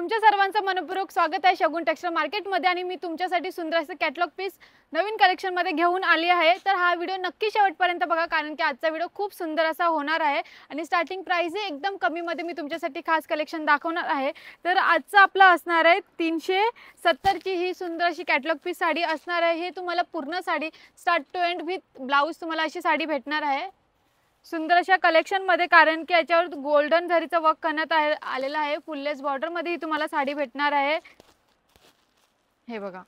तुमच्या सर्वांचं मनपूर्वक स्वागत आहे शगुन टेक्सटाईल मार्केटमध्ये आणि मी तुमच्यासाठी सुंदर असं कॅटलॉग पीस नवीन कलेक्शनमध्ये घेऊन आली आहे। तर हा व्हिडिओ नक्की शेवटपर्यंत बघा, कारण की आजचा व्हिडिओ खूप सुंदर असा होणार आहे आणि स्टार्टिंग प्राइस एकदम कमीमध्ये मी तुमच्यासाठी खास कलेक्शन दाखवणार आहे। तर आजचं आपलं असणार आहे 370 ची ही सुंदर अशी कॅटलॉग पीस साडी असणार आहे। हे तुम्हाला पूर्ण sari start to end with blouse तुम्हाला अशी साडी भेटणार आहे सुंदर अशा कलेक्शन मध्ये, कारण की याच्यावर गोल्डन जरीचा वर्क करण्यात आलेला आहे। फुललेस बॉर्डर मध्ये ही तुम्हाला साडी भेटणार आहे। हे बघा,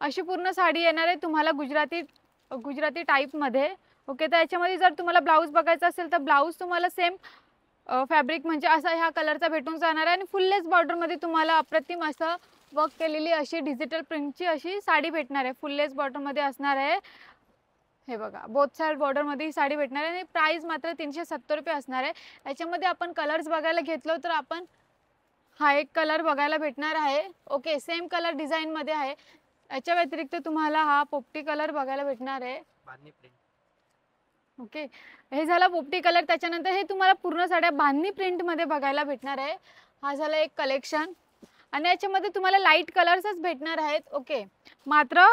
अशी पूर्ण साडी येणार आहे तुम्हाला गुजराती टाइप मध्ये। ओके, तर याच्यामध्ये जर तुम्हाला ब्लाउज बघायचा असेल तर ब्लाउज तुम्हाला सेम फॅब्रिक म्हणजे असा ह्या कलरचा भेटून जाणार आहे आणि फुललेस बॉर्डर मध्ये तुम्हाला अप्रतिम असं वर्क केलेली अशी डिजिटल प्रिंटची अशी साडी भेटणार आहे। फुललेस बॉर्डर मध्ये असणार आहे। हे बघा, बोथ साइड बॉर्डर मध्ये ही साडी भेटणार आहे आणि प्राइस मात्र 370 रुपये असणार आहे। याच्यामध्ये आपण कलर्स बघायला घेतलो तर आपण हा एक कलर बघायला भेटणार आहे। ओके, सेम कलर डिझाइन मध्ये आहे। याच्या व्यतिरिक्त तुम्हाला हा पोपटी कलर बघायला भेटणार आहे। ओके, हे झाला पोपटी कलर। त्याच्यानंतर हे तुम्हाला पूर्ण साड्या बांधणी प्रिंट मध्ये बघायला भेटणार आहे। हा झाला एक कलेक्शन आणि याच्यामध्ये तुम्हाला लाईट कलर्सच भेटणार आहेत। ओके, मात्र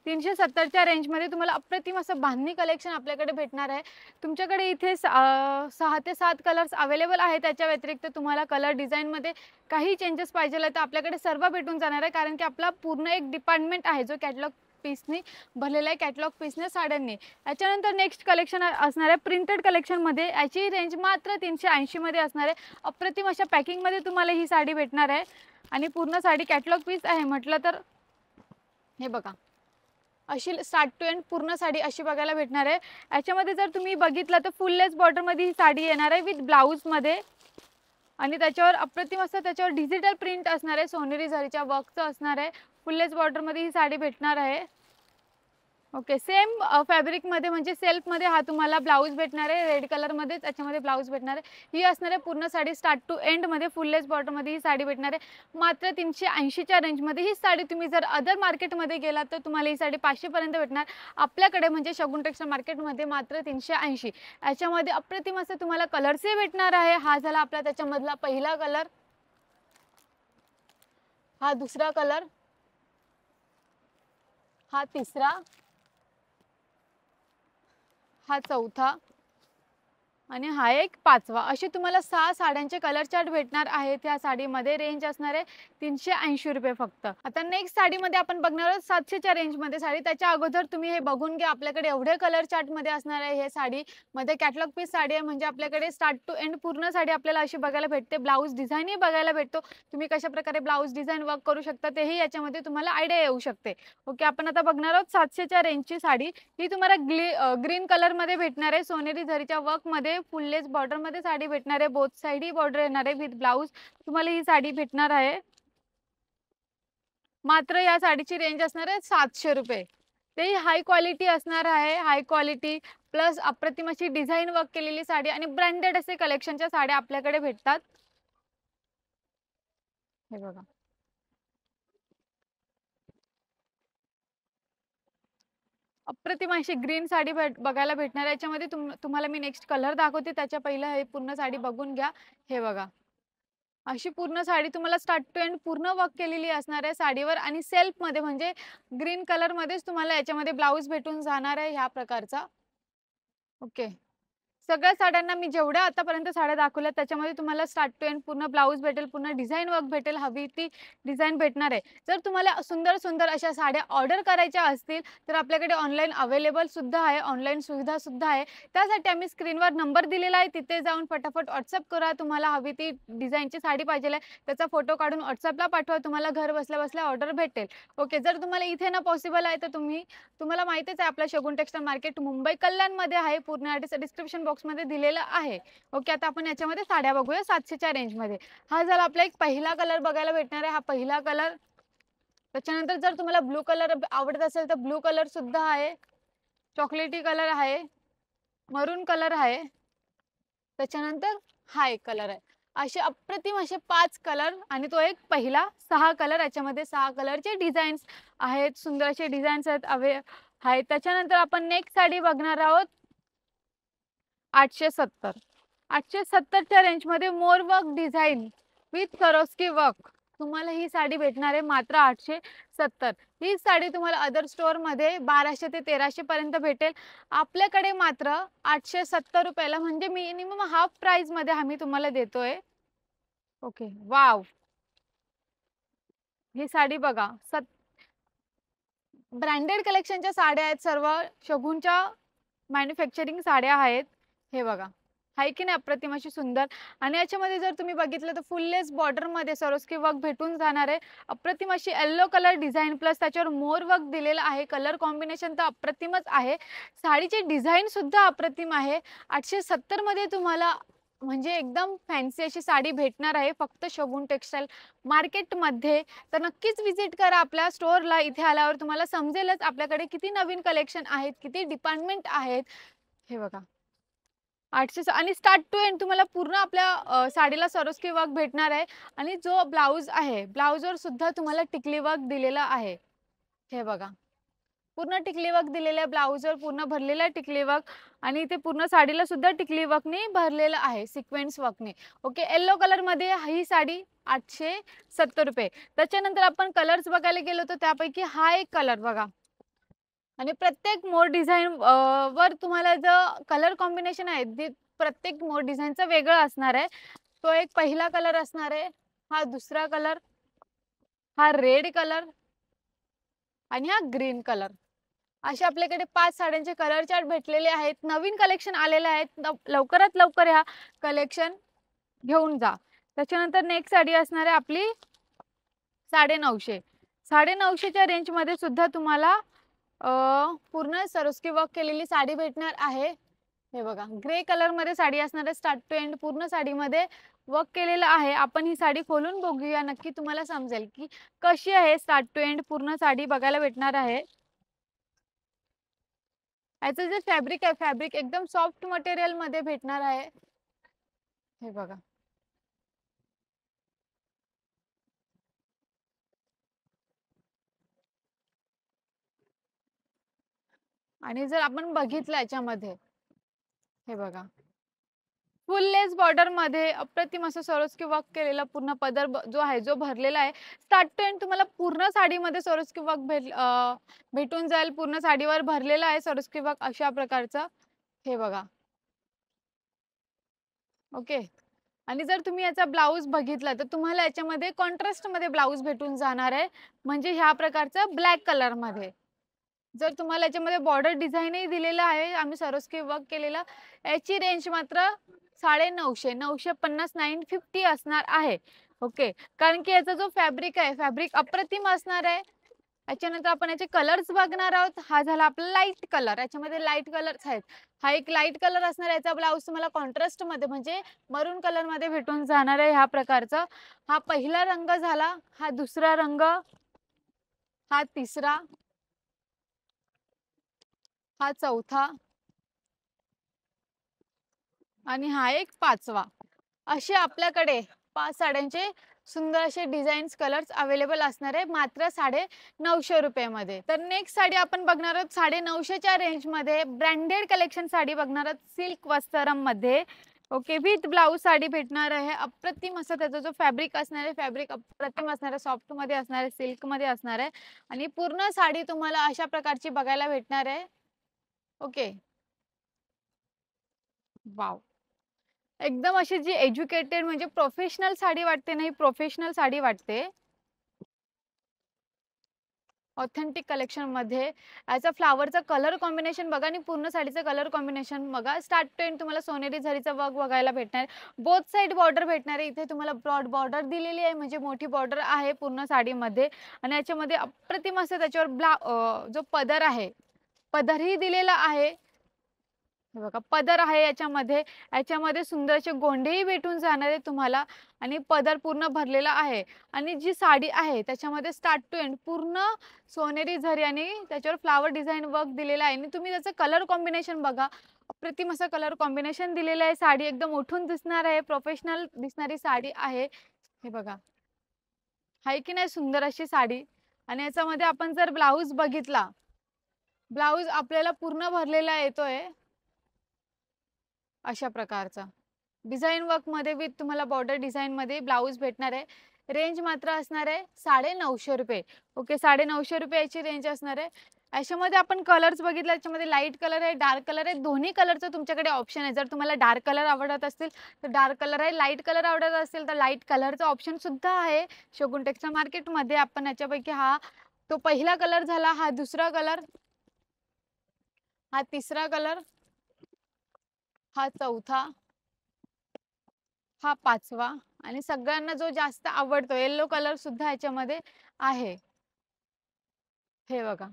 370 च्या रेंज मध्ये तुम्हाला अप्रतिम असं बांधणी कलेक्शन आपल्याकडे भेटणार आहे। तुमच्याकडे इथे 6 ते 7 कलर्स अवेलेबल आहेत। त्याच्या व्यतिरिक्त तुम्हाला कलर डिझाइन मध्ये काही चेंजेस पाहिजे तर आपल्याकडे सर्व भेटून जाणार आहे, कारण की आपला पूर्ण एक डिपार्टमेंट आहे जो कॅटलॉग पीसनी भरलेला आहे, कॅटलॉग पीसने साड्यांनी। याच्यानंतर नेक्स्ट कलेक्शन असणार आहे प्रिंटेड कलेक्शन मध्ये। याची रेंज मात्र 380 मध्ये असणार आहे। अप्रतिम अशा पॅकिंग मध्ये तुम्हाला ही साडी भेटणार आहे आणि पूर्ण साडी कॅटलॉग पीस आहे म्हटलं तर हे बघा, अशी स्टार्ट टू एंड पूर्ण साडी अशी बघायला भेटणार आहे। याच्यामध्ये जर तुम्ही बघितलं तर फुललेस बॉर्डर मध्ये ही साडी येणार आहे विथ ब्लाउज मध्ये आणि त्याच्यावर अप्रतिम असं त्याच्यावर डिजिटल प्रिंट असणार आहे, सोनेरी जरीच्या वर्कचं असणार आहे। फुललेस बॉर्डर मध्ये ही साडी भेटणार आहे। ओके, सेम फॅब्रिक मध्ये म्हणजे सेल्फ मध्ये हा तुम्हाला ब्लाउज भेटणार आहे। रेड कलर मध्ये त्याच्यामध्ये ब्लाउज भेटणार आहे। ही असणार आहे पूर्ण साडी स्टार्ट टू एंड मध्ये फुललेस बॉर्डर मध्ये ही साडी भेटणार आहे मात्र 380 च्या रेंज मध्ये। ही साडी तुम्ही जर अदर मार्केट मध्ये गेलात तर तुम्हाला ही साडी 500 पर्यंत भेटणार। आपल्याकडे म्हणजे शगुन टेक्सटाईल मार्केट मध्ये मात्र 380। याच्यामध्ये अप्रतिम असं तुम्हाला कलर्सही भेटणार आहे। हा झाला आपला त्याच्यामधला पहिला कलर, हा दुसरा कलर, हा तिसरा, हा चौथा आणि हा एक पाचवा। अशी तुम्हाला 6 साड्यांचे कलर चार्ट भेटणार आहेत। या साडीमध्ये रेंज असणार आहे 380 रुपये फक्त। आता नेक्स्ट साडीमध्ये आपण बघणार आहोत 700 च्या रेंज मध्ये साडी। त्याच्या अगोदर तुम्ही हे बघून घ्या, आपल्याकडे एवढे कलर चार्ट मध्ये असणार आहे। हे साडी मध्ये कॅटलॉग पीस साडी आहे म्हणजे आपल्याकडे स्टार्ट टू एंड पूर्ण साडी आपल्याला अशी बघायला भेटते। ब्लाउज डिझाईनही बघायला भेटतो, तुम्ही कशा प्रकारे ब्लाउज डिझाइन वर्क करू शकता तेही याच्यामध्ये तुम्हाला आयडिया येऊ शकते। ओके, आपण आता बघणार आहोत 700 च्या रेंजची साडी। ही तुम्हाला ग्रीन कलर मध्ये भेटणार आहे, सोनेरी जरीच्या वर्क मध्ये फुललेस बॉर्डर मध्ये साडी भेटणार आहे। बोथ साइड ही बॉर्डर येणार आहे विथ ब्लाउज तुम्हाला ही साडी भेटणार आहे। मात्र या साडीची रेंज असणार आहे 700 रुपये। ते हाय क्वालिटी असणार आहे, हाय क्वालिटी प्लस अप्रतिम अशी डिझाइन वर्क केलेली साडी आणि ब्रँडेड असे कलेक्शनच्या साड्या आपल्याकडे भेटतात। हे बघा, अप्रतिम अशी ग्रीन साडी बघायला भेटणार आहे। याच्यामध्ये तुम्हाला मी नेक्स्ट कलर दाखवते, त्याच्या पहिलं हे पूर्ण साडी बघून घ्या। हे बघा, अशी पूर्ण साडी तुम्हाला स्टार्ट टू एंड पूर्ण वर्क केलेली असणार आहे साडीवर आणि सेल्फ मध्ये म्हणजे ग्रीन कलर मध्येच तुम्हाला याच्यामध्ये ब्लाउज भेटून जाणार आहे ह्या प्रकारचा। ओके, सगळ्या साड्यांना मी जेवढ्या आतापर्यंत साड्या दाखवल्या त्याच्यामध्ये तुम्हाला स्टार्ट टू एंड पूर्ण ब्लाउज भेटेल, पूर्ण डिझाइन वर्क भेटेल, हवी ती डिझाइन भेटणार आहे। जर तुम्हाला सुंदर सुंदर अशा साड्या ऑर्डर करायच्या असतील तर आपल्याकडे ऑनलाईन अवेलेबल सुद्धा आहे, ऑनलाईन सुविधा सुद्धा आहे। त्यासाठी आम्ही स्क्रीनवर नंबर दिलेला आहे, तिथे जाऊन फटाफट व्हॉट्सअप करा। तुम्हाला हवी ती डिझाईनची साडी पाहिजे आहे त्याचा फोटो काढून व्हॉट्सअपला पाठवा, तुम्हाला घर बसल्या बसल्या ऑर्डर भेटेल। ओके, जर तुम्हाला इथे ना पॉसिबल आहे तर तुम्हाला माहितीच आहे आपला शगुन टेक्सटाईल मार्केट मुंबई कल्याण मध्ये आहे, पूर्ण ॲड्रेस डिस्क्रिप्शन बॉक्स मध्ये दिलेला आहे। ओके, आता आपण याच्यामध्ये साड्या बघूया 700 च्या रेंज मध्ये। हा झाला आपला एक पहिला कलर बघायला भेटणार आहे, हा पहिला कलर। त्याच्यानंतर जर तुम्हाला ब्लू कलर आवडत असेल तर ब्लू कलर सुद्धा आहे, चॉकलेटी कलर आहे, मरून कलर आहे, त्याच्यानंतर हा एक कलर आहे। असे अप्रतिम असे 5 कलर आणि तो एक पहिला 6 कलर। याच्यामध्ये 6 कलरचे डिझाईन्स आहेत, सुंदर असे डिझाईन्स आहेत। त्याच्यानंतर आपण नेक्स्ट साडी बघणार आहोत 870। 870 च्या रेंज मध्ये more work design with Swarovski work तुम्हाला ही साडी भेटणार आहे मात्र 870. ही साडी तुम्हाला अदर स्टोअर मध्ये 1200 ते 1300 पर्यंत भेटेल. आपल्याकडे मात्र 870 रुपयाला म्हणजे मिनिमम हाफ प्राइस मध्ये आम्ही तुम्हाला देतोय. ओके वाव, ही साडी बघा. ब्रँडेड कलेक्शनच्या साड्या आहेत, सर्व शगुनच्या मॅन्युफॅक्चरिंग साड्या आहेत. हे बघा, हाय की नाही अप्रतिम अशी सुंदर. आणि याच्यामध्ये जर तुम्ही बघितलं तर फुललेस बॉर्डर मध्ये सरोस्की वर्क भेटून जाणार आहे. अप्रतिम अशी येलो कलर डिझाईन प्लस त्याच्यावर मोर वर्क दिलेलं आहे. कलर कॉम्बिनेशन तर अप्रतिमच आहे. साडीची डिझाईन सुद्धा अप्रतिम आहे. 870 मध्ये तुम्हाला म्हणजे एकदम फॅन्सी अशी साडी भेटणार आहे फक्त शगुन टेक्सटाईल मार्केटमध्ये. तर नक्कीच विजिट करा आपल्या स्टोअरला. इथे आल्यावर तुम्हाला समजेलच आपल्याकडे किती नवीन कलेक्शन आहेत, किती डिपार्टमेंट आहेत. हे बघा 800 आणि स्टार्ट टू एंड तुम्हाला पूर्ण आपल्या साडीला सरोस्की वर्क भेटणार आहे. आणि जो ब्लाऊज आहे, ब्लाऊजवर सुद्धा तुम्हाला टिकली वर्क दिलेला आहे. हे बघा, पूर्ण टिकली वर्क दिलेलं आहे ब्लाऊजवर, पूर्ण भरलेला टिकली वर्क. आणि इथे पूर्ण साडीला सुद्धा टिकली वर्कने भरलेलं आहे, सिक्वेन्स वर्कने. ओके, येलो कलर मध्ये ही साडी 870 रुपये. त्याच्यानंतर आपण कलर्स बघायला गेलो तर त्यापैकी हा एक कलर बघा. आणि प्रत्येक मोर डिझाईन वर तुम्हाला जो कलर कॉम्बिनेशन आहे ते प्रत्येक मोर डिझाईनचा वेगळा असणार आहे. तो एक पहिला कलर असणार आहे, हा दुसरा कलर, हा रेड कलर आणि हा ग्रीन कलर. असे आपल्याकडे 5 साड्यांचे कलर चार्ट भेटलेले आहेत. नवीन कलेक्शन आलेले आहेत, लवकरात लवकर ह्या कलेक्शन घेऊन जा. त्याच्यानंतर नेक्स्ट साडी असणार आहे आपली 950. 950च्या रेंज मध्ये सुद्धा तुम्हाला पूर्ण सरोस्की वर्क केलेली साडी भेटणार आहे. हे बघा, ग्रे कलर मध्ये साडी असणार आहे. स्टार्ट टू एंड पूर्ण साडीमध्ये वर्क केलेलं आहे. आपण ही साडी खोलून बघूया, नक्की तुम्हाला समजेल की कशी आहे. स्टार्ट टू एंड पूर्ण साडी बघायला भेटणार आहे. याचं जे फॅब्रिक आहे, फॅब्रिक एकदम सॉफ्ट मटेरियल मध्ये भेटणार आहे. हे बघा, आणि जर आपण बघितलं याच्यामध्ये, हे बघा फुल लेस बॉर्डर मध्ये अप्रतिम असं सरोस्की वर्क केलेला पूर्ण पदर जो आहे जो भरलेला आहे. स्टार्ट टू एंड तुम्हाला पूर्ण साडीमध्ये सरोस्की वर्क भेटून जाईल. पूर्ण साडीवर भरलेला आहे सरोस्की वर्क अशा प्रकारचं. हे बघा, ओके. आणि जर तुम्ही याचा ब्लाऊज बघितला तर तुम्हाला याच्यामध्ये कॉन्ट्रास्ट मध्ये ब्लाऊज भेटून जाणार आहे, म्हणजे ह्या प्रकारचं ब्लॅक कलर मध्ये. जर तुम्हाला याच्यामध्ये बॉर्डर डिझाईनही दिलेलं आहे, आम्ही सरोस्की वर्क केलेला. याची रेंज मात्र 950, 950, 950 असणार आहे. ओके, कारण की याचा जो फॅब्रिक आहे, फॅब्रिक अप्रतिम असणार आहे. याच्यानंतर आपण याचे कलर्स बघणार आहोत. हा झाला आपला लाईट कलर, याच्यामध्ये लाईट कलर्स आहेत. हा एक लाईट कलर असणार आहे. याचा ब्लाऊज तुम्हाला कॉन्ट्रास्ट मध्ये म्हणजे मरून कलर मध्ये भेटून जाणार आहे ह्या प्रकारचा. हा पहिला रंग झाला, हा दुसरा रंग, हा तिसरा, हा चौथा आणि हा एक 5वा. असे आपल्याकडे 5 साड्यांचे सुंदर असे डिझाईन्स कलर्स अवेलेबल असणार आहे मात्र 950 रुपयामध्ये. तर नेक्स्ट साडी आपण बघणार आहोत 950च्या रेंज मध्ये. ब्रँडेड कलेक्शन साडी बघणार आहोत सिल्क वस्त्रम मध्ये. ओके, विथ ब्लाऊज साडी भेटणार आहे. अप्रतिम असं त्याचा जो फॅब्रिक असणार आहे, फॅब्रिक अप्रतिम असणार आहे, सॉफ्ट मध्ये असणार आहे, सिल्क मध्ये असणार आहे. आणि पूर्ण साडी तुम्हाला अशा प्रकारची बघायला भेटणार आहे. ओके, वाव, एकदम अशी जी एज्युकेटेड म्हणजे प्रोफेशनल साडी वाटते, नाही प्रोफेशनल साडी वाटते. ऑथेंटिक कलेक्शन मध्ये याचा फ्लावरचा कलर कॉम्बिनेशन बघा आणि पूर्ण साडीचं कलर कॉम्बिनेशन बघा. स्टार्ट टू एंड तुम्हाला सोनेरी झरीचा वर्क बघायला भेटणार. बोथ साइड बॉर्डर भेटणार आहे. इथे तुम्हाला ब्रॉड बॉर्डर दिलेली आहे, म्हणजे मोठी बॉर्डर आहे पूर्ण साडीमध्ये. आणि याच्यामध्ये अप्रतिम असं त्याच्यावर जो पदर आहे, पदरही दिलेला आहे. हे बघा, पदर आहे याच्यामध्ये. याच्यामध्ये सुंदर असे गोंडेही भेटून जाणार आहे तुम्हाला. आणि पदर पूर्ण भरलेला आहे. आणि जी साडी आहे त्याच्यामध्ये स्टार्ट टू एंड पूर्ण सोनेरी झरी आणि त्याच्यावर फ्लावर डिझाईन वर्क दिलेला आहे. आणि तुम्ही त्याचं कलर कॉम्बिनेशन बघा, अप्रतिम असं कलर कॉम्बिनेशन दिलेलं आहे. साडी एकदम उठून दिसणार आहे, प्रोफेशनल दिसणारी साडी आहे. हे बघा, आहे की नाही सुंदर अशी साडी. आणि याच्यामध्ये आपण जर ब्लाऊज बघितला, ब्लाऊज आपल्याला पूर्ण भरलेला येतोय अशा प्रकारचा. डिझाईन वर्कमध्ये विथ तुम्हाला बॉर्डर डिझाईनमध्ये ब्लाऊज भेटणार आहे. रेंज मात्र असणार आहे 950 रुपये. ओके, 950 रुपये याची रेंज असणार आहे. याच्यामध्ये आपण कलर्स बघितले, याच्यामध्ये लाईट कलर आहे, डार्क कलर आहे, दोन्ही कलरचं तुमच्याकडे ऑप्शन आहे. जर तुम्हाला डार्क कलर आवडत असतील तर डार्क कलर आहे, लाईट कलर आवडत असेल तर लाईट कलरचा ऑप्शन सुद्धा आहे शगुन टेक्सटाईल मार्केटमध्ये. आपण याच्यापैकी हा तो पहिला कलर झाला, हा दुसरा कलर, हा तिसरा कलर, हा चौथा, हा पाचवा आणि सगळ्यांना जो जास्त आवडतो येलो कलर सुद्धा याच्यामध्ये आहे. हे बघा,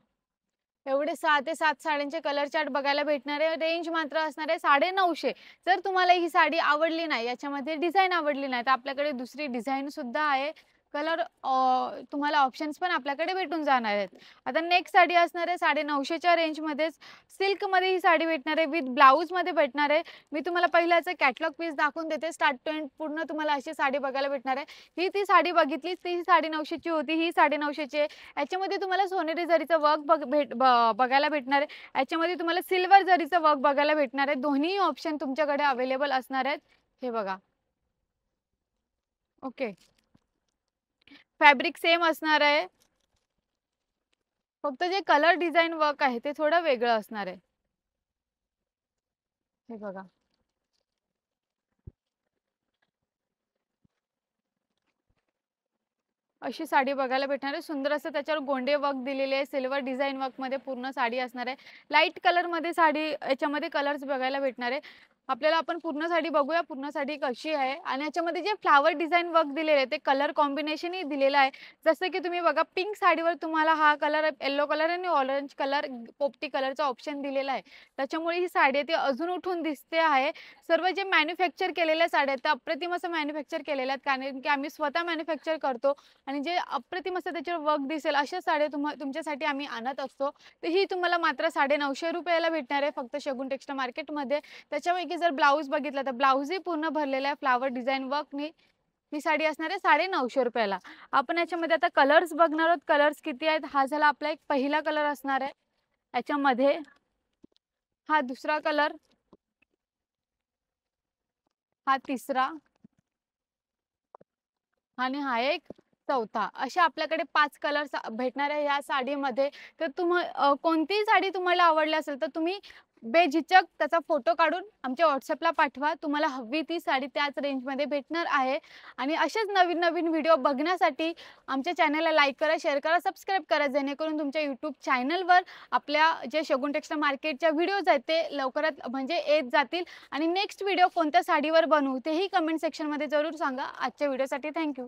एवढे 6 ते 7 साड्यांचे कलर चार्ट बघायला भेटणार आहे. रेंज मात्र असणार आहे 950. जर तुम्हाला ही साडी आवडली नाही, याच्यामध्ये डिझाईन आवडली नाही, तर आपल्याकडे दुसरी डिझाईन सुद्धा आहे. कलर तुम्हाला ऑप्शन्स पण आपल्याकडे भेटून जाणार आहेत. आता नेक्स्ट साडी असणार आहे 950च्या रेंजमध्येच. सिल्कमध्ये ही साडी भेटणार आहे, विथ ब्लाऊजमध्ये भेटणार आहे. मी तुम्हाला पहिलं याचं कॅटलॉग पीस दाखवून देते. स्टार्ट टू एंड पूर्ण तुम्हाला अशी साडी बघायला भेटणार आहे. ही ती साडी बघितली, ती 950ची होती, ही 950ची आहे. याच्यामध्ये तुम्हाला सोनेरी जरीचं वर्क बघायला भेटणार आहे. याच्यामध्ये तुम्हाला सिल्वर जरीचं वर्क बघायला भेटणार आहे. दोन्ही ऑप्शन तुमच्याकडे अवेलेबल असणार आहेत. हे बघा, ओके. फॅब्रिक सेम असणार आहे, फक्त जे कलर डिझाईन वर्क आहे ते थोडं वेगळं असणार आहे. हे बघा, अशी साडी बघायला भेटणार आहे. सुंदर असं त्याच्यावर गोंडे वर्क दिलेले आहे. सिल्वर डिझाईन वर्कमध्ये पूर्ण साडी असणार आहे. लाईट कलरमध्ये साडी याच्यामध्ये कलर्स बघायला भेटणार आहे. आपल्याला आपण पूर्ण साडी बघूया, पूर्ण साडी कशी आहे. आणि याच्यामध्ये जे फ्लावर डिझाईन वर्क दिलेले आहे ते कलर कॉम्बिनेशनही दिलेलं आहे. जसं की तुम्ही बघा, पिंक साडीवर तुम्हाला हा कलर, येलो कलर आणि ऑरेंज कलर, पोपटी कलरचा ऑप्शन दिलेला आहे. त्याच्यामुळे ही साडी आहे ती अजून उठून दिसते आहे. सर्व जे मॅन्युफॅक्चर केलेल्या साड्या आहेत त्या अप्रतिम असं मॅन्युफॅक्चर केलेल्या आहेत, कारण की आम्ही स्वतः मॅन्युफॅक्चर करतो आणि जे अप्रतिम असं त्याच्यावर वर्क दिसेल अशा साड्या तुमच्यासाठी आम्ही आणत असतो. तर ही तुम्हाला मात्र 950 रुपयाला भेटणार आहे फक्त शगुन टेक्सटाईल मार्केटमध्ये. त्याच्यापैकी जर ब्लाऊज बघितला तर ब्लाऊजही पूर्ण भरलेला आहे फ्लावर डिझाईन वर्कनी. ही साडी असणार आहे 950 रुपयाला. आपण याच्यामध्ये आता कलर्स बघणार आहोत. कलर्स किती आहेत? हा झाला आपला एक पहिला कलर असणार आहे. याच्यामध्ये हा दुसरा कलर, हा तिसरा आणि हा एक चौथा. असे आपल्याकडे 5 कलर्स भेटणार आहे या साडीमध्ये. तर कोणतीही साडी तुम्हाला आवडली असेल तर तुम्ही बेझिझक त्याचा फोटो काढून आमच्या व्हॉट्सअपला पाठवा. तुम्हाला हवी ती साडी त्याच रेंजमध्ये भेटणार आहे. आणि अशाच नवीन नवीन व्हिडिओ बघण्यासाठी आमच्या चॅनलला लाईक करा, शेअर करा, सबस्क्राईब करा, जेणेकरून तुमच्या यूट्यूब चॅनलवर आपल्या जे शगुन टेक्सटाईल मार्केटच्या व्हिडिओज आहेत ते लवकरात म्हणजे येत जातील. आणि नेक्स्ट व्हिडिओ कोणत्या साडीवर बनवू तेही कमेंट सेक्शनमध्ये जरूर सांगा. आजच्या व्हिडिओसाठी थँक्यू.